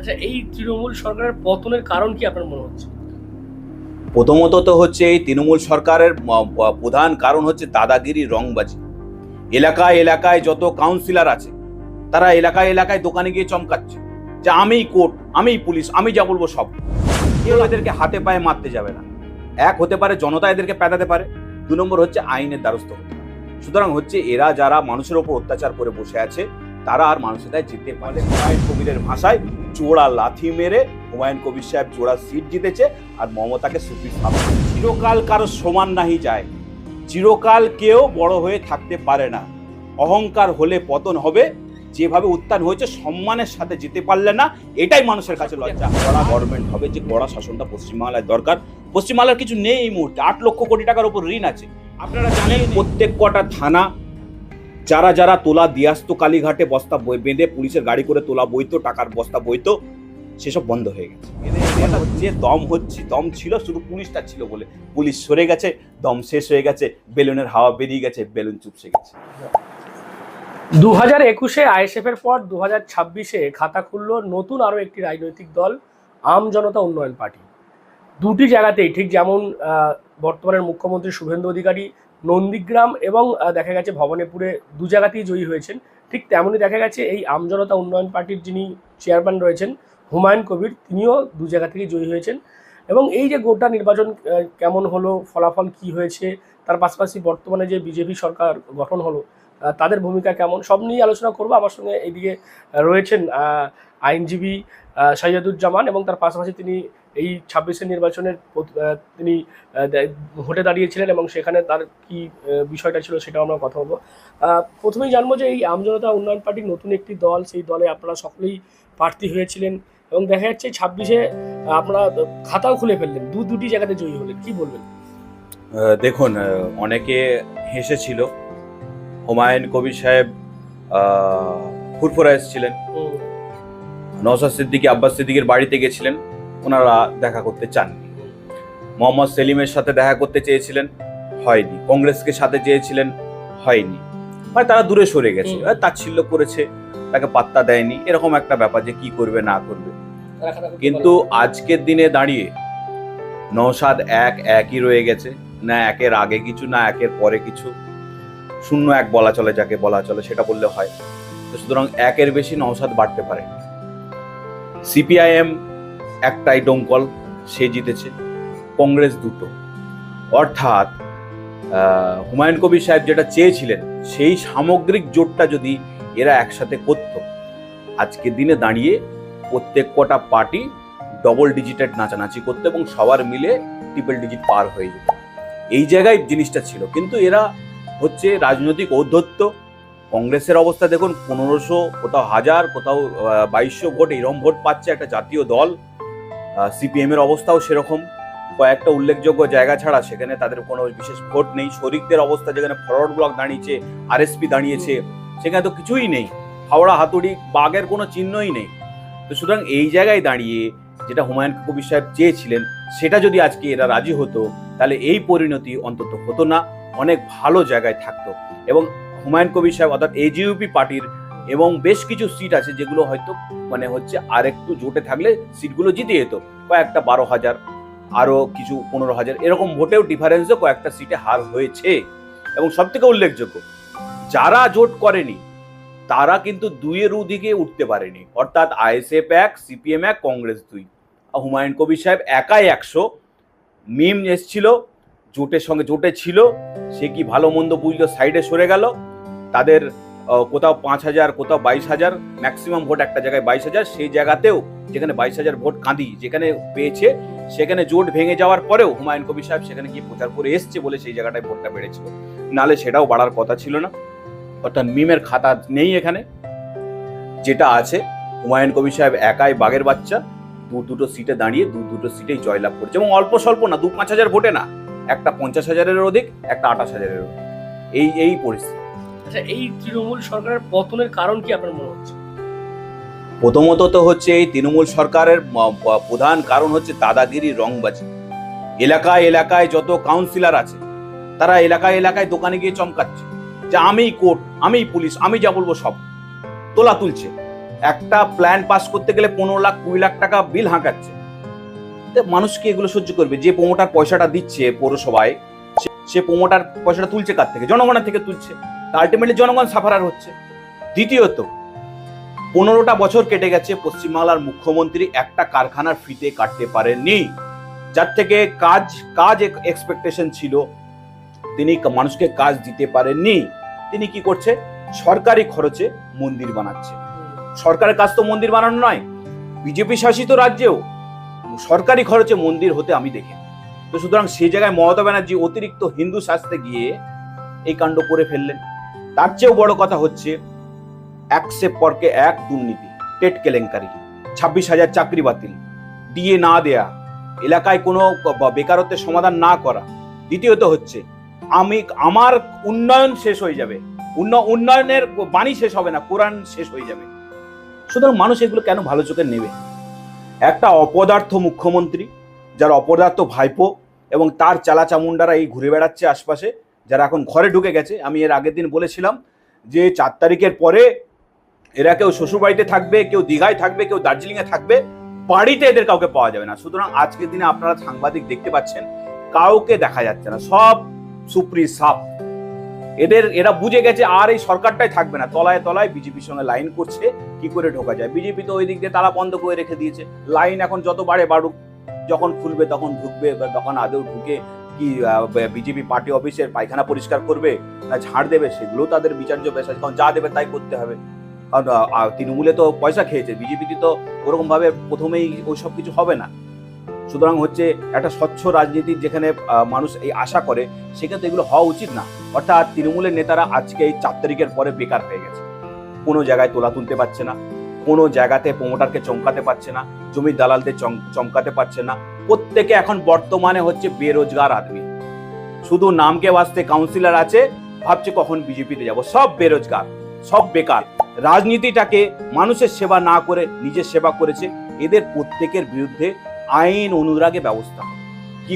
আচ্ছা, এই তৃণমূল সরকারের পতনের কারণ কি আপনার মনে হচ্ছে? প্রথমত তো হচ্ছে এই তৃণমূল সরকারের প্রধান কারণ হচ্ছে দাদাগিরি, রংবাজি। এলাকায় এলাকায় যত কাউন্সিলর আছে তারা এলাকায় এলাকায় দোকানে গিয়ে চমকাচ্ছে যে আমিই কোর্ট, আমিই পুলিশ, আমি যা বলবো সব। কেউ এদেরকে হাতে পায়ে মারতে যাবে না। এক হতে পারে জনতা এদেরকে পেটাতে পারে, 2 নম্বর হচ্ছে আইনের দ্বারস্থ হতে পারে। সুতরাং হচ্ছে এরা যারা মানুষের ওপর অত্যাচার করে বসে আছে তারা আর মানুষের কাছে জিততে পারে। হুমায়ুন কবিরের ভাষায় জোড়া লাথি মেরে হুমায়ুন কবির সাহেব জোড়া সিট জিতেছে আর মমতাকে সুপ্রিম। চিরকাল কারো সমান নাহি যায়, চিরকাল কেউ বড় হয়ে থাকতে পারে না। অহংকার হলে পতন হবে, যেভাবে উত্থান হয়েছে সম্মানের সাথে যেতে পারলে না, এটাই মানুষের কাছে লজ্জা। কড়া গভর্নমেন্ট হবে, যে কড়া শাসনটা পশ্চিমবাংলায় দরকার। পশ্চিমবাংলার কিছু নেই এই মুহূর্তে, 8 লক্ষ কোটি টাকার উপর ঋণ আছে। আপনারা জানেন প্রত্যেক কটা থানা যারা যারা তোলা দিয়ে আসতো কালীঘাটে বস্তা বেঁধে পুলিশের গাড়ি করে তোলা বইতো, টাকার বস্তা বইতো, সেসব বন্ধ হয়ে গেছে। যে দম ছিল শুধু পুলিশটা ছিল বলে, পুলিশ সরে গেছে, দম শেষ হয়ে গেছে, বেলুনের হাওয়া বেরিয়ে গেছে, বেলুন চুপসে গেছে। 2021-এ আইএসএফ এর পর 2026-এ খাতা খুলল নতুন আরো একটি রাজনৈতিক দল, আম জনতা উন্নয়ন পার্টি। দুটি জায়গাতেই ঠিক যেমন বর্তমানের মুখ্যমন্ত্রী শুভেন্দু অধিকারী নন্দীগ্রাম এবং দেখা গেছে ভবানীপুরে 2 জায়গাতেই জয়ী হয়েছেন, ঠিক তেমনই দেখা গেছে এই আম জনতা উন্নয়ন পার্টির যিনি চেয়ারম্যান রয়েছেন হুমায়ুন কবির, তিনিও 2 জায়গা থেকেই জয়ী হয়েছেন। এবং এই যে গোটা নির্বাচন কেমন হলো, ফলাফল কি হয়েছে, তার পাশাপাশি বর্তমানে যে বিজেপি সরকার গঠন হলো তাদের ভূমিকা কেমন, সব নিয়ে আলোচনা করবো। আমার সঙ্গে এইদিকে রয়েছেন আইনজীবী সাইয়াদুজ্জামান, এবং তার পাশাপাশি তিনি এই 26-এর নির্বাচনের তিনি ভোটে দাঁড়িয়েছিলেন এবং সেখানে তার কি বিষয়টা ছিল সেটাও আমরা কথা বলবো। প্রথমেই জানবো যে এই আম জনতা উন্নয়ন পার্টির নতুন একটি দল, সেই দলে আপনারা সকলেই প্রার্থী হয়েছিলেন এবং দেখা যাচ্ছে 26-এ আপনারা খাতাও খুলে ফেললেন, দুটি জায়গাতে জয়ী হলেন, কি বলবেন? দেখুন, অনেকে হেসেছিল। হুমায়ুন কবির সাহেব ফুরফুরা এসেছিলেন, নওশাদ সিদ্দিকী আব্বাস সিদ্দিকীর বাড়িতে গেছিলেন, ওনারা দেখা করতে চাননি। মোহাম্মদ সেলিমের সাথে দেখা করতে চেয়েছিলেন, হয়নি। কংগ্রেসকে সাথে চেয়েছিলেন, হয়নি। মানে তারা দূরে সরে গেছে, তাচ্ছিল্য করেছে, তাকে পাত্তা দেয়নি, এরকম একটা ব্যাপার যে কি করবে না করবে। কিন্তু আজকের দিনে দাঁড়িয়ে নওশাদ একই রয়ে গেছে, না একের আগে কিছু না একের পরে কিছু, 0-1 বলা চলে, যাকে বলা চলে সেটা বললে হয়। তো সুতরাং একের বেশি নওশাদ বাড়তে পারে। সিপিআইএম একটাই ডোমকল, সে জিতেছে, কংগ্রেস 2টো। অর্থাৎ হুমায়ুন কবির সাহেব যেটা চেয়েছিলেন সেই সামগ্রিক জোটটা যদি এরা একসাথে করত, আজকের দিনে দাঁড়িয়ে প্রত্যেক কটা পার্টি ডবল ডিজিটেড নাচানাচি করতো এবং সবার মিলে ট্রিপল ডিজিট পার হয়ে যেত। এই জায়গায় জিনিসটা ছিল। কিন্তু এরা হচ্ছে রাজনৈতিক ঔদ্ধত্য। কংগ্রেসের অবস্থা দেখুন, 1500, কোথাও 1000, কোথাও 2200 ভোট, এরকম ভোট পাচ্ছে একটা জাতীয় দল। সিপিএম এর অবস্থাও সেরকম, কয়েকটা উল্লেখযোগ্য জায়গা ছাড়া সেখানে তাদের কোনো বিশেষ ভোট নেই। শরিকদের অবস্থা, যেখানে ফরওয়ার্ড ব্লক দাঁড়িয়েছে, আরএসপি দাঁড়িয়েছে, সেখানে তো কিছুই নেই। হাওড়া হাতুড়ি বাঘের কোনো চিহ্নই নেই। তো সুতরাং এই জায়গায় দাঁড়িয়ে যেটা হুমায়ুন কবির সাহেব চেয়েছিলেন সেটা যদি আজকে এরা রাজি হতো, তাহলে এই পরিণতি অন্তত হতো না, অনেক ভালো জায়গায় থাকতো। এবং হুমায়ুন কবির সাহেব অর্থাৎ এজিইউপি পার্টির এবং বেশ কিছু সিট আছে যেগুলো হয়তো মানে হচ্ছে আর একটু জোটে থাকলে সিটগুলো জিতে যেত। কয়েকটা 12,000, আরো কিছু 15,000, এরকম ভোটেও ডিফারেন্সে কয়েকটা সিটে হার হয়েছে। এবং সব থেকে উল্লেখযোগ্য, যারা জোট করেনি তারা কিন্তু 2-এর দিকে উঠতে পারেনি। অর্থাৎ আইএসএফ 1, সিপিএম 1, কংগ্রেস 2। হুমায়ুন কবির সাহেব একাই 100। মিম এসছিল, জোটের সঙ্গে জোটে ছিল, সে কি ভালো মন্দ বুঝলো, সাইডে সরে গেল। তাদের কোথাও 5,000, কোথাও 22,000, ম্যাক্সিমাম ভোট একটা জায়গায় 22,000, সেই জায়গাতেও যেখানে 22,000 ভোট কাঁদি যেখানে পেয়েছে, সেখানে জোট ভেঙে যাওয়ার পরেও হুমায়ুন কবির সাহেব সেখানে গিয়ে প্রচার করে এসছে বলে সেই জায়গাটায় ভোটটা বেড়েছিল, নাহলে সেটাও বাড়ার কথা ছিল না। অর্থাৎ মিমের খাতা নেই এখানে। যেটা আছে, হুমায়ুন কবির সাহেব একাই বাঘের বাচ্চা, দুটো সিটে দাঁড়িয়ে দুটো সিটেই জয়লাভ করেছে। এবং অল্প স্বল্প না, 2-5,000 ভোটে না, একটা 50,000-এর অধিক, একটা 28,000-এর অধিক, এই পরিস্থিতি। আচ্ছা, এই তৃণমূল সরকারের পতনের কারণ কি আপনার মনে হচ্ছে? প্রথমত তো হচ্ছে এই তৃণমূল সরকারের প্রধান কারণ হচ্ছে দাদাগিরি, রংবাজি। এলাকায় এলাকায় যত কাউন্সিলর আছে তারা এলাকায় এলাকায় দোকানে গিয়ে চমকাচ্ছে যে আমিই কোর্ট, আমিই পুলিশ, আমি যা বলবো সব, তোলা তুলছে। একটা প্ল্যান পাস করতে গেলে 15 লাখ 20 লাখ টাকা বিল হাঁকাচ্ছে। মানুষকে এগুলো সহ্য করবে? যে প্রমোটার পয়সাটা দিচ্ছে পৌরসভায়, সে প্রমোটার পয়সাটা তুলছে কার থেকে? জনগণের থেকে তুলছে। আলটিমেটলি জনগণ সাফারার হচ্ছে। দ্বিতীয়ত, 15টা বছর কেটে গেছে, পশ্চিমবাংলার মুখ্যমন্ত্রী একটা কারখানার ফিতে কাটতে পারেননি। যার থেকে কাজ এক্সপেকটেশন ছিল, তিনি মানুষকে কাজ দিতে পারেননি। তিনি কি করছে? সরকারি খরচে মন্দির বানাচ্ছে। সরকারের কাজ তো মন্দির বানানো নয়। বিজেপি শাসিত রাজ্যেও সরকারি খরচে মন্দির হতে আমি দেখি। তো সুতরাং সেই জায়গায় মমতা ব্যানার্জি অতিরিক্ত হিন্দু শাস্তে গিয়ে এই কাণ্ড করে ফেললেন। তার চেয়েও বড় কথা হচ্ছে এক পরকে এক দুর্নীতি, টেট কেলেঙ্কারি, 26,000 চাকরি বাতিল, ডিএ না দেয়া, এলাকায় কোনো বেকারত্বের সমাধান না করা। দ্বিতীয়ত হচ্ছে আমার উন্নয়ন শেষ হয়ে যাবে, উন্নয়নের বাণী শেষ হবে না, কোরআন শেষ হয়ে যাবে। সুতরাং মানুষ এগুলো কেন ভালো চোখে নেবে? একটা অপদার্থ মুখ্যমন্ত্রী, যার অপদার্থ ভাইপো এবং তার চালাচামুন্ডারা এই ঘুরে বেড়াচ্ছে আশপাশে, যারা এখন ঘরে ঢুকে গেছে। আমি এর আগের দিন বলেছিলাম যে 4 তারিখের পরে এরা কেউ শ্বশুরবাড়িতে থাকবে, কেউ দীঘায় থাকবে, কেউ দার্জিলিংয়ে থাকবে, বাড়িতে এদের কাউকে পাওয়া যাবে না। সুতরাং আজকের দিনে আপনারা সাংবাদিক দেখতে পাচ্ছেন কাউকে দেখা যাচ্ছে না, সব সুপ্রি সাপ। এরা বুঝে গেছে আর এই সরকারটাই থাকবে না। তলায় তলায় বিজেপির সঙ্গে লাইন করছে কি করে ঢোকা যায়। বিজেপি তো ওই দিক দিয়ে তালা বন্ধ করে রেখে দিয়েছে। লাইন এখন যত বাড়ুক, যখন খুলবে তখন ঢুকবে, তখন আদৌ ঢুকে কি বিজেপি পার্টি অফিসের পায়খানা পরিষ্কার করবে না ঝাড় দেবে, সেগুলো তাদের বিচার্য পেশা। কারণ যা দেবে তাই করতে হবে। কারণ তৃণমূলে তো পয়সা খেয়েছে, বিজেপিতে তো ওরকম ভাবে প্রথমেই ওই সব কিছু হবে না। সুতরাং হচ্ছে একটা স্বচ্ছ রাজনীতির যেখানে মানুষ এই আশা করে, সেখানে তো এগুলো হওয়া উচিত না। অর্থাৎ তৃণমূলের নেতারা আজকে এই 4 তারিখের পরে বেকার হয়ে গেছে। কোনো জায়গায় তোলা তুলতে পারছে না, কোনো জায়গাতে প্রমোটারকে চমকাতে পারছে না, জমির দালালদের চমকাতে পারছে না। প্রত্যেকে এখন বর্তমানে হচ্ছে বেরোজগার আদমি। শুধু নামকে বাঁচতে কাউন্সিলর আছে, ভাবছে কখন বিজেপিতে যাব। সব বেরোজগার, সব বেকার। রাজনীতিটাকে মানুষের সেবা না করে নিজের সেবা করেছে। এদের প্রত্যেকের বিরুদ্ধে আইন অনুরাগে ব্যবস্থা। কি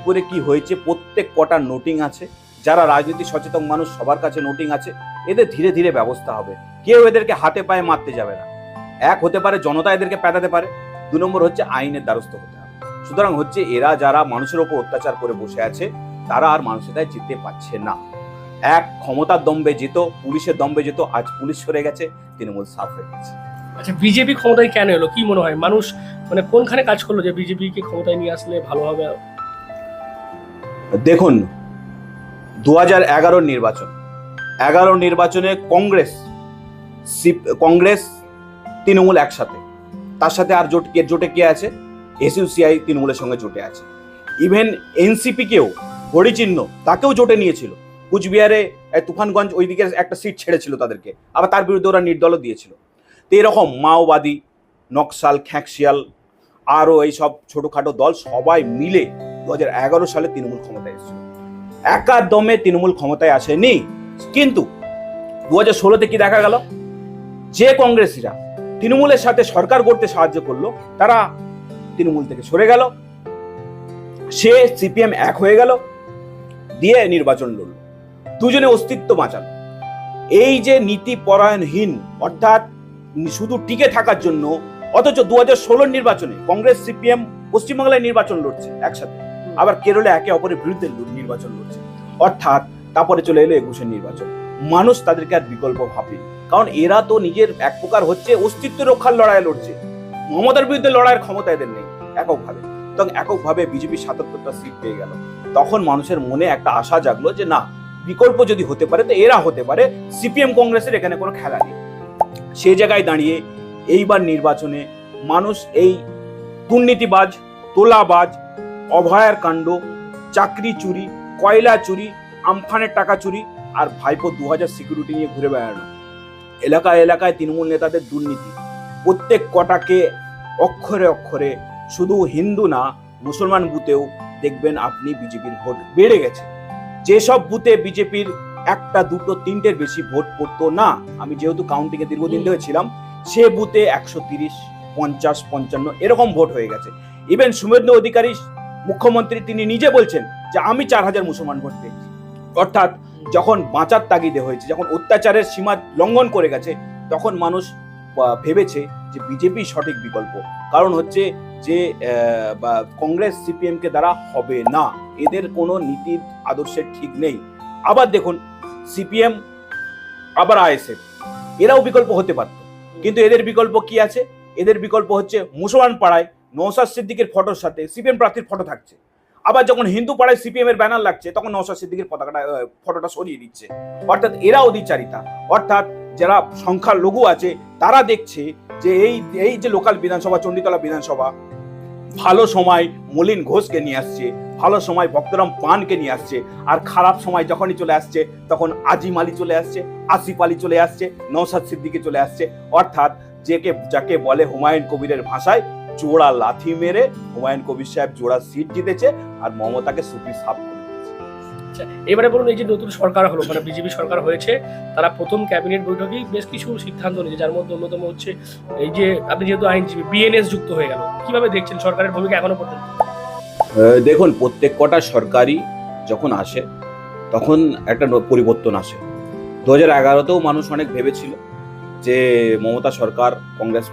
করে কি হয়েছে প্রত্যেক কটা নোটিং আছে। যারা রাজনীতি সচেতন মানুষ সবার কাছে নোটিং আছে। এদের ধীরে ধীরে ব্যবস্থা হবে। কেউ এদেরকে হাতে পায়ে মারতে যাবে না। এক হতে পারে জনতা এদেরকে পেটাতে পারে, 2 নম্বর হচ্ছে আইনের দ্বারস্থ হতে হবে। সুতরাং হচ্ছে এরা যারা মানুষের উপর অত্যাচার করে বসে আছে, তারা আর মানুষের দায় জিততে পারছে না। এক ক্ষমতার দম্বে যেত, পুলিশের দম্বে যেত, আজ পুলিশ সরে গেছে, তৃণমূল সাফ হয়ে গেছে। আচ্ছা, বিজেপি ক্ষমতায় কেন এলো কি মনে হয়? মানুষ মানে কোনখানে কাজ করলো যে বিজেপিকে ক্ষমতায় নিয়ে আসলে ভালো হবে? দেখুন, 2011 নির্বাচনে কংগ্রেস তৃণমূল একসাথে, তার সাথে আর জোটে কে আছে? এসইউসিআই তৃণমূলের সঙ্গে জোটে আছে। ইভেন এনসিপি কেও ঘড়ি চিহ্ন তাকেও জোটে নিয়েছিল। কুচবিহারে তুফানগঞ্জ ওইদিকে একটা সিট ছেড়েছিল তাদেরকে, আবার তার বিরুদ্ধে ওরা নির্দলও দিয়েছিল। তো এরকম মাওবাদী, নকশাল, খ্যাঁকশিয়াল আরও এইসব ছোটখাটো দল সবাই মিলে 2011 সালে তৃণমূল ক্ষমতায় এসেছিল। একাদমে তৃণমূল ক্ষমতায় আসেনি। কিন্তু 2016-তে কি দেখা গেল? যে কংগ্রেসীরা তৃণমূলের সাথে সরকার গড়তে সাহায্য করলো, তারা তৃণমূল থেকে সরে গেল। সে সিপিএম এক হয়ে গেল, দিয়ে নির্বাচন লড়ল, দুজনে অস্তিত্ব বাঁচাল। এই যে নীতি পরায়ণহীন, অর্থাৎ শুধু টিকে থাকার জন্য, অথচ 2016 নির্বাচনে কংগ্রেস সিপিএম পশ্চিমবাংলায় নির্বাচন লড়ছে একসাথে, আবার কেরলে একে অপরের বিরুদ্ধে নির্বাচন লড়ছে। অর্থাৎ তারপরে চলে এলো 21-এর নির্বাচন। মানুষ তাদেরকে আর বিকল্প ভাবেনি, কারণ এরা তো নিজের এক প্রকার হচ্ছে অস্তিত্ব রক্ষার লড়াই লড়ছে। মমতার বিরুদ্ধে লড়াইয়ের ক্ষমতা এদের নেই এককভাবে। তখন এককভাবে বিজেপি 77টা সিট পেয়ে গেল। তখন মানুষের মনে একটা আশা জাগলো যে না, বিকল্প যদি হতে পারে তো এরা হতে পারে, সিপিএম কংগ্রেসের এখানে কোনো খেলা নেই। সেই জায়গায় দাঁড়িয়ে এইবার নির্বাচনে মানুষ এই দুর্নীতিবাজ, তোলাবাজ, অভয়ার কাণ্ড, চাকরি চুরি, কয়লা চুরি, আমফানের টাকা চুরি, আর ভাইপো 2000 সিকিউরিটি নিয়ে ঘুরে বেড়ানো, এলাকায় তৃণমূল নেতাদের দুর্নীতি, প্রত্যেক কটাকে অক্ষরে অক্ষরে, শুধু হিন্দু না মুসলমান বুথেও দেখবেন আপনি বিজেপির ভোট বেড়ে গেছে। যেসব বুথে বিজেপির 1, 2, 3টের বেশি ভোট পড়তো না, আমি যেহেতু কাউন্টিংয়ে দীর্ঘদিন ধরে ছিলাম, সে বুথে 130, 50, 55 এরকম ভোট হয়ে গেছে। ইভেন শুভেন্দু অধিকারী মুখ্যমন্ত্রী তিনি নিজে বলছেন যে আমি 4000 মুসলমান ভোট পেয়েছি। অর্থাৎ যখন বাঁচার তাগিদে হয়েছে, যখন অত্যাচারের সীমা লঙ্ঘন করে গেছে, তখন মানুষ ভেবেছে যে বিজেপি সঠিক বিকল্প। কারণ হচ্ছে যে কংগ্রেস সিপিএম কে দ্বারা হবে না, এদের কোনো নীতি আদর্শের ঠিক নেই। আবার দেখুন সিপিএম আবার আইএসএফ, এরাও বিকল্প হতে পারত, কিন্তু এদের বিকল্প কি আছে? এদের বিকল্প হচ্ছে মুসলমান পাড়ায় নওশাদ সিদ্দিকের ফটোর সাথে সিপিএম প্রার্থীর ফটো থাকছে, আবার যখন হিন্দু পাড়ায় সিপিএম এর ব্যানার লাগছে তখন নওশাদ সিদ্দিকের ফটোটা সরিয়ে দিচ্ছে। অর্থাৎ এরা অধিচারিতা, অর্থাৎ যারা সংখ্যালঘু আছে তারা দেখছে যে এই যে লোকাল বিধানসভা, চণ্ডীতলা বিধানসভা, ভালো সময় মলিন ঘোষকে নিয়ে আসছে, ভালো সময় ভক্তরাম পানকে নিয়ে আসছে, আর খারাপ সময় যখনই চলে আসছে তখন আজিম আলী চলে আসছে, আসিফ আলী চলে আসছে, নওশাদ সিদ্দিকি চলে আসছে। অর্থাৎ যাকে বলে হুমায়ুন কবিরের ভাষায় জোড়া লাথি মেরে হুমায়ুন কবির সাহেব জোড়া সিট জিতেছে আর মমতাকে সুপি সাফ করে দিয়েছে। আচ্ছা, এবারে বলুন, এই যে নতুন সরকার হলো, মানে বিজেপি সরকার হয়েছে, তারা প্রথম ক্যাবিনেট বৈঠকেই বেশ কিছু সিদ্ধান্ত নিয়েছে, যার মধ্যে অন্যতম হচ্ছে এই যে আপনি যেহেতু আইনজীবী, বিএনএস যুক্ত হয়ে গেল, কিভাবে দেখছেন সরকারের ভূমিকা এখনো পর্যন্ত? দেখুন, প্রত্যেক কটা সরকারই যখন আসে তখন একটা পরিবর্তন আসে। 2011তেও মানুষ অনেক ভেবেছিল যে মমতা সরকার, কংগ্রেস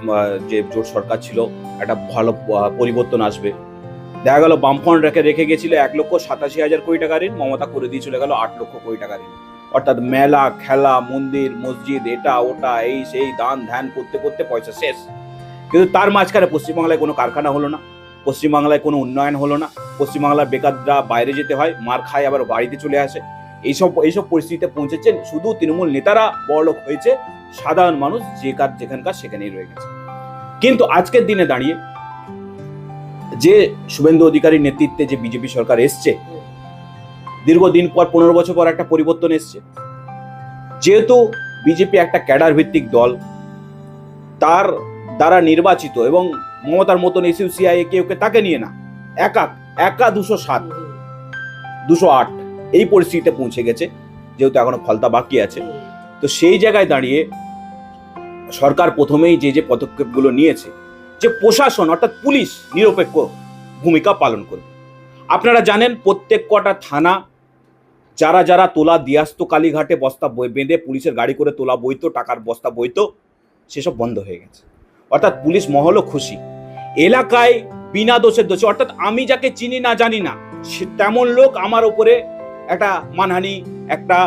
যে জোট সরকার ছিল, একটা ভালো পরিবর্তন আসবে। দেখা গেল বামফ্রন্ট রেখে গেছিল 1,87,000 কোটি টাকা ঋণ, মমতা করে দিয়ে চলে গেল 8 লক্ষ কোটি টাকা ঋণ। অর্থাৎ মেলা, খেলা, মন্দির, মসজিদ, এটা ওটা, এই সেই দান ধ্যান করতে করতে পয়সা শেষ। কিন্তু তার মাঝখানে পশ্চিমবাংলায় কোনো কারখানা হলো না, পশ্চিমবাংলায় কোনো উন্নয়ন হলো না, পশ্চিমবাংলার বেকাররা বাইরে যেতে হয়, মার খায়, আবার বাড়িতে চলে আসে। এইসব পরিস্থিতিতে পৌঁছেছেন। শুধু তৃণমূল নেতারা বড়লোক হয়েছে, সাধারণ মানুষ যেখানকার সেখানেই রয়ে গেছে। কিন্তু আজকের দিনে দাঁড়িয়ে যে শুভেন্দু অধিকারীর নেতৃত্বে যে বিজেপি সরকার এসছে, দীর্ঘদিন পর 15 বছর পর একটা পরিবর্তন এসছে। যেহেতু বিজেপি একটা ক্যাডার ভিত্তিক দল, তার দ্বারা নির্বাচিত, এবং মমতার মতন এসইউসিআই কেউকে তাকে নিয়ে না, একা 207, 208 এই পরিস্থিতিতে পৌঁছে গেছে, যেহেতু এখনো ফলতা বাকি আছে। তো সেই জায়গায় দাঁড়িয়ে সরকার প্রথমেই যে পদক্ষেপগুলো নিয়েছে, যে প্রশাসন অর্থাৎ পুলিশ নিরপেক্ষ ভূমিকা পালন করবে। আপনারা জানেন প্রত্যেক কটা থানা যারা তোলা দিয়ে আসতো, কালীঘাটে বস্তা বেঁধে পুলিশের গাড়ি করে তোলা বইতো, টাকার বস্তা বইতো, সেসব বন্ধ হয়ে গেছে। অর্থাৎ পুলিশ মহলও খুশি। এলাকায় বিনা দোষের দোষী, অর্থাৎ আমি যাকে চিনি না জানি না তেমন লোক আমার উপরে একটা মানহানি, একটা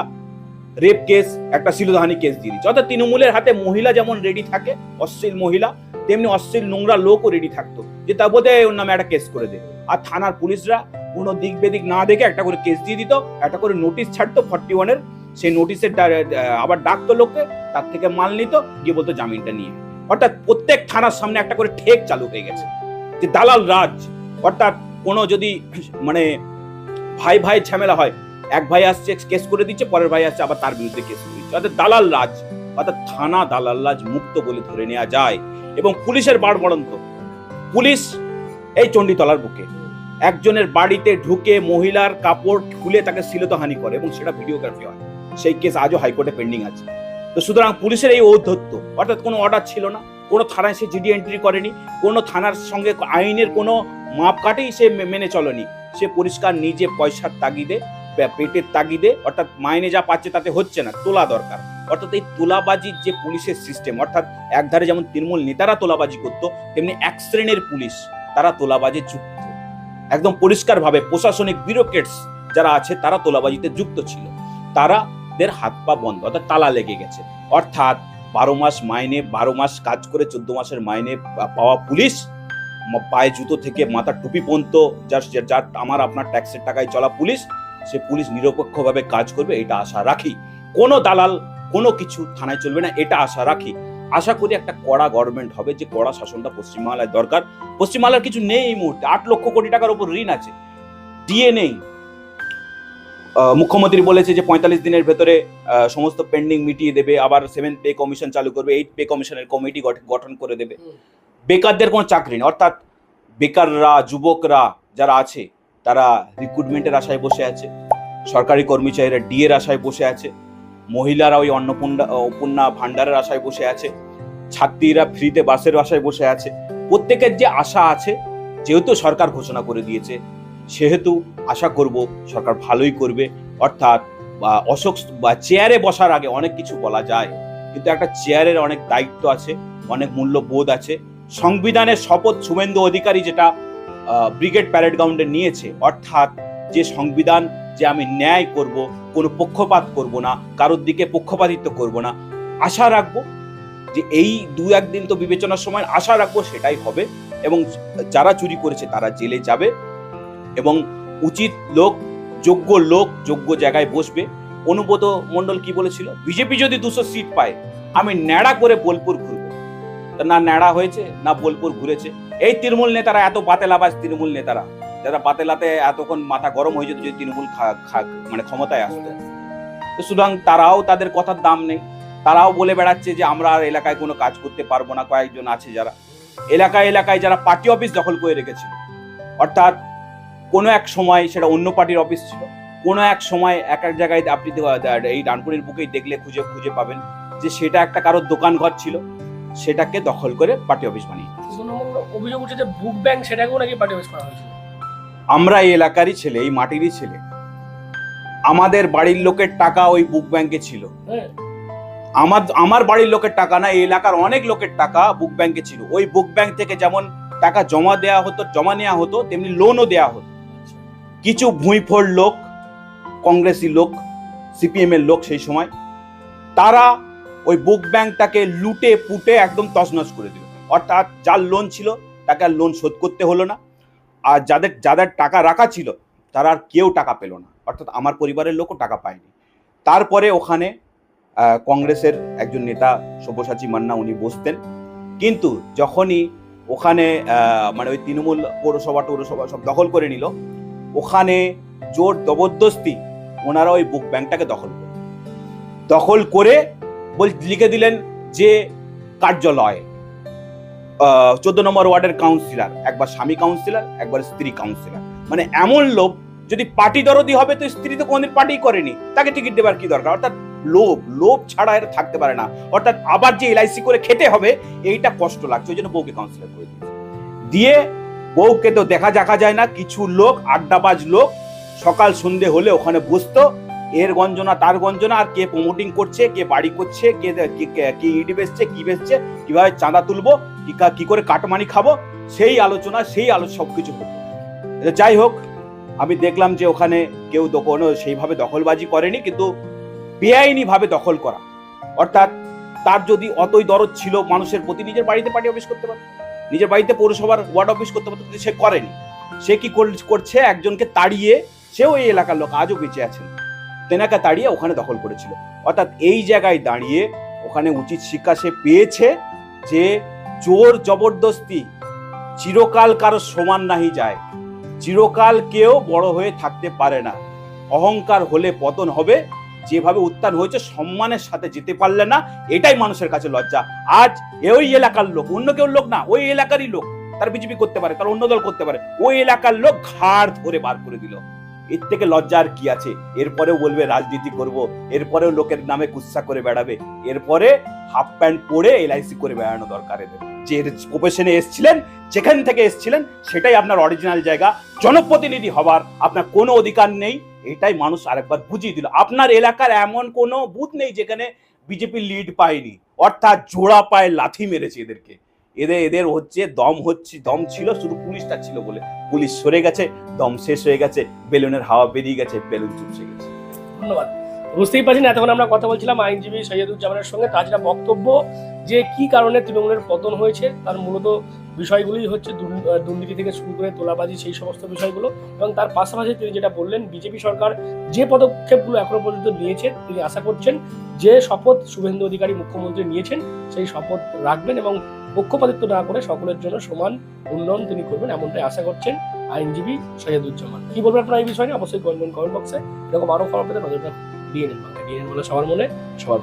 রেপ কেস, একটা শিলুধানি কেস দিয়ে দিচ্ছে। অর্থাৎ তৃণমূলের হাতে মহিলা যেমন রেডি থাকে, অশ্লীল মহিলা, তেমনি অশ্লীল নোংরা লোকও রেডি থাকতো, যে তা বোধ হয় ওর নামে একটা কেস করে দেয়। আর থানার পুলিশরা কোনো দিক বেদিক না দেখে একটা করে কেস দিয়ে দিত, একটা করে নোটিশ ছাড়তো 41-এর, সেই নোটিশের আবার ডাকতো লোককে, তার থেকে মাল নিত, গিয়ে বলতো জামিনটা নিয়ে। অর্থাৎ প্রত্যেক থানার সামনে একটা করে ঠেক চালু হয়ে গেছে, যে দালাল রাজ। অর্থাৎ কোনো যদি মানে ভাই ঝামেলা হয়, এক ভাই আসছে কেস করে দিচ্ছে, পরের ভাই আসছে আবার তার বিরুদ্ধে কেস করে দিচ্ছে। অর্থাৎ দালাল রাজ, অর্থাৎ থানা দালাল রাজ মুক্ত বলে ধরে নেওয়া যায়। এবং পুলিশের বাড়বড়ন্ত, পুলিশ এই চণ্ডীতলার বুকে একজনের বাড়িতে ঢুকে মহিলার কাপড় খুলে তাকে শ্লীলতাহানি করে, এবং সেটা ভিডিওগ্রাফি হয়। সেই কেস আজও হাইকোর্টে পেন্ডিং আছে। তো সুতরাং পুলিশের এই ঔদ্ধত্য, অর্থাৎ কোনো অর্ডার ছিল না, কোনো থানায় সে জিডি এন্ট্রি করেনি, কোনো থানার সঙ্গে আইনের কোনো মাপকাঠি সে মেনে চলেনি। সে পরিষ্কার নিজে পয়সার তাগিদে, পেটের তাগিদে, অর্থাৎ মাইনে যা পাচ্ছে তাতে হচ্ছে না, তোলা দরকার। অর্থাৎ এই তোলাবাজির যে পুলিশের সিস্টেম, অর্থাৎ একধারে যেমন তৃণমূল নেতারা তোলাবাজি করতো, তেমনি এক শ্রেণীর পুলিশ তারা তোলাবাজি যুক্ত। একদম পরিষ্কারভাবে প্রশাসনিক ব্যুরোক্রেটস যারা আছে তারা তোলাবাজিতে যুক্ত ছিল। তারাদের হাত পা বন্ধ, অর্থাৎ তালা লেগে গেছে। অর্থাৎ 12 মাস মাইনে, 12 মাস কাজ করে 14 মাসের মাইনে পাওয়া পুলিশ, পায়ে জুতো থেকে মাথার টুপি পর্যন্ত যার আমার আপনার ট্যাক্সের টাকায় চলা পুলিশ, সে পুলিশ নিরপেক্ষভাবে কাজ করবে, এটা আশা রাখি। কোনো দালাল কোনো কিছু থানায় চলবে না, এটা আশা রাখি। আশা করি একটা কড়া গভর্নমেন্ট হবে, যে কড়া শাসনটা পশ্চিমবাংলায় দরকার। পশ্চিমবাংলার কিছু নেই এই মুহূর্তে, 8 লক্ষ কোটি টাকার উপর ঋণ আছে, ডিএ নেই। মুখ্যমন্ত্রী বলেছে যে 45 দিনের ভেতরে সমস্ত পেন্ডিং মিটিয়ে দেবে, আবার 7th পে কমিশন চালু করবে, 8th পে কমিশনের কমিটি গঠন করে দেবে। বেকারদের কোনো চাকরি নেই, অর্থাৎ বেকাররা, যুবকরা যারা আছে তারা রিক্রুটমেন্টের আশায় বসে আছে, সরকারি কর্মচারীরা ডিএর আশায় বসে আছে, মহিলারা ওই অন্নপূর্ণা ভান্ডারের আশায় বসে আছে, ছাত্রীরা ফ্রিতে বাসের আশায় বসে আছে। প্রত্যেকের যে আশা আছে, যেহেতু সরকার ঘোষণা করে দিয়েছে, সেহেতু আশা করব সরকার ভালোই করবে। অর্থাৎ চেয়ারে বসার আগে অনেক কিছু বলা যায়, কিন্তু একটা চেয়ারের অনেক দায়িত্ব আছে, অনেক মূল্যবোধ আছে। সংবিধানের শপথ শুভেন্দু অধিকারী যেটা ব্রিগেড প্যারেড গ্রাউন্ডে নিয়েছে, অর্থাৎ যে সংবিধান, যে আমি ন্যায় করব, কোনো পক্ষপাত করব না, কারোর দিকে পক্ষপাতিত্ব করব না, আশা রাখবো যে এই 2-1 দিন তো বিবেচনার সময় আশা রাখবো সেটাই হবে, এবং যারা চুরি করেছে তারা জেলে যাবে, এবং উচিত লোক, যোগ্য জায়গায় বসবে। অনুব্রত মণ্ডল কি বলেছিল, বিজেপি যদি 200 সিট পায় আমি ন্যাড়া করে বোলপুর ঘুরবো। না ন্যাড়া হয়েছে না বোলপুর ঘুরেছে। এই তৃণমূল নেতারা, এত বাতেলাবাজ তৃণমূল নেতারা, যারা বাতেলাতে এতক্ষণ মাথা গরম হয়ে যেত যদি তৃণমূল মানে ক্ষমতায় আসতো, তো সুতরাং তারাও, তাদের কথার দাম নেই। তারাও বলে বেড়াচ্ছে যে আমরা আর এলাকায় কোনো কাজ করতে পারবো না। কয়েকজন আছে যারা এলাকায় যারা পার্টি অফিস দখল করে রেখেছিল, অর্থাৎ কোনো এক সময় সেটা অন্য পার্টির অফিস ছিল, কোনো এক সময় এক এক জায়গায় আপনি এই ডানকুনির বুকেই দেখলে খুঁজে পাবেন যে সেটা একটা কারোর দোকান ঘর ছিল, সেটাকে দখল করে পার্টি অফিস বানিয়ে। অভিযোগ উঠছে যে বুক ব্যাংক, সেটাকেও নাকি পার্টি অফিস করা হয়েছিল। আমরা এই এলাকারই ছেলে, এই মাটিরই ছেলে, আমাদের বাড়ির লোকের টাকা ওই বুক ব্যাংকে ছিল। আমার বাড়ির লোকের টাকা না, এই এলাকার অনেক লোকের টাকা বুক ব্যাংকে ছিল। ওই বুক ব্যাংক থেকে যেমন টাকা জমা নেওয়া হতো, তেমনি লোনও দেওয়া হতো। কিছু ভুঁইফোড় লোক, কংগ্রেসি লোক, সিপিএম এর লোক সেই সময়, তারা ওই বুক ব্যাংকটাকে লুটে পুটে একদম তছনছ করে দিল। অর্থাৎ যার লোন ছিল তাকে আর লোন শোধ করতে হলো না, আর যাদের টাকা রাখা ছিল তারা আর কেউ টাকা পেল না, অর্থাৎ আমার পরিবারের লোকও টাকা পায়নি। তারপরে ওখানে কংগ্রেসের একজন নেতা সব্যসাচী মান্না, উনি বসতেন, কিন্তু যখনই ওখানে মানে ওই তৃণমূল পৌরসভা সব দখল করে নিল, ওখানে জোর জবরদস্তি ওনারা ওই বুক ব্যাংকটাকে দখল করে লিখে দিলেন যে কার্যালয় 14 নম্বর ওয়ার্ডের কাউন্সিলর, একবার স্বামী কাউন্সিলর, একবার স্ত্রী কাউন্সিলর। মানে এমন লোভ, যদি পার্টি দরদি হবে তো স্ত্রী তো কোনদিন পার্টি করেনি, তাকে টিকিট দেবার কি দরকার। অর্থাৎ লোভ ছাড়া এর থাকতে পারে না। অর্থাৎ আবার যে এলআইসি করে খেতে হবে এইটা কষ্ট লাগছে, ওই জন্য বউকে কাউন্সিলর করে দিয়ে বউকে তো দেখা যায় না। কিছু লোক, আড্ডাবাজ লোক, সকাল সন্ধে হলে ওখানে বসতো, এর গঞ্জনা তার গঞ্জনা, আর কে প্রমোটিং করছে, কে বাড়ি করছে, কে ইডি বেচছে, কি বেচছে, কিভাবে চাঁদা তুলবো, কি করে কাটমানি খাবো, সেই আলোচনা সবকিছু হতো। যাই হোক, আমি দেখলাম যে ওখানে কেউ কোনো সেইভাবে দখলবাজি করেনি, কিন্তু বেআইনি ভাবে দখল করা, অর্থাৎ তার যদি অতই দরদ ছিল মানুষের প্রতি, নিজের বাড়িতে পার্টি অফিস করতে পারত, নিজের বাড়িতে পৌরসভার ওয়ার্ড অফিস করতে পারত, কিন্তু সে করেনি। সে কি করছে, একজনকে তাড়িয়ে, সেও এই এলাকার লোক, আজও বেঁচে আছেন, তেনাকে তাড়িয়ে ওখানে দখল করেছিল। অর্থাৎ এই জায়গায় দাঁড়িয়ে ওখানে উচিত শিক্ষা সে পেয়েছে যে জোর জবরদস্তি চিরকাল কারো সমান নাহি যায়, চিরকাল কেউ বড় হয়ে থাকতে পারে না। অহংকার হলে পতন হবে, যেভাবে উত্থান হয়েছে সম্মানের সাথে যেতে পারলে না, এটাই মানুষের কাছে লজ্জা। আজ ওই এলাকার লোক, অন্য কেউ লোক না, ওই এলাকারই লোক, তার বিজেপি করতে পারে, তার অন্য দল করতে পারে, ওই এলাকার লোক ঘাড় ধরে বার করে দিল। এর থেকে লজ্জার কি আছে? এরপরেও বলবে রাজনীতি করব, এরপরেও লোকের নামে কুৎসা করে বেড়াবে, এরপরে হাফ প্যান্ট পরে এলআইসি করে বেড়ানো দরকার এদের। যে প্রফেশনে এসছিলেন, যেখান থেকে এসছিলেন, সেটাই আপনার অরিজিনাল জায়গা। জনপ্রতিনিধি হবার আপনার কোনো অধিকার নেই, এটাই মানুষ আরেকবার বুঝিয়ে দিল। আপনার এলাকার এমন কোনো বুথ নেই যেখানে বিজেপি লিড পায়নি, অর্থাৎ জোড়া পায়ে লাথি মেরেছে এদেরকে। এদের দম ছিল শুধু পুলিশটা ছিল বলে, পুলিশ সরে গেছে, দম শেষ হয়ে গেছে, বেলুনের হাওয়া বেরিয়ে গেছে, বেলুন চুপসে গেছে। ধন্যবাদ। বুঝতেই পারছেন, এতক্ষণ আমরা কথা বলছিলাম আইনজীবী সৈয়দুজ্জামানের সঙ্গে। তার যেটা বক্তব্য যে কি কারণে তৃণমূলের পতন হয়েছে, তার মূলত বিষয়গুলোই হচ্ছে দুর্নীতি থেকে শুরু করে তোলাবাজি, সেই সমস্ত বিষয়গুলো। এবং তার পাশাপাশি তিনি যেটা বললেন, বিজেপি সরকার যে পদক্ষেপগুলো এখনো পর্যন্ত নিয়েছে, তিনি আশা করছেন যে শপথ শুভেন্দু অধিকারী মুখ্যমন্ত্রী নিয়েছেন সেই শপথ রাখবেন এবং পক্ষপাতিত্ব না করে সকলের জন্য সমান উন্নয়ন তিনি করবেন, এমনটাই আশা করছেন আইনজীবী সৈয়দুজ্জামান। কি বলবেন আপনারা এই বিষয়ে? অবশ্যই কমেন্ট বক্সে। এরকম আরো খবর পেতে নজর রাখুন ডিএনএন বাংলা। ডিএনএন বলে সবার মনে, সবার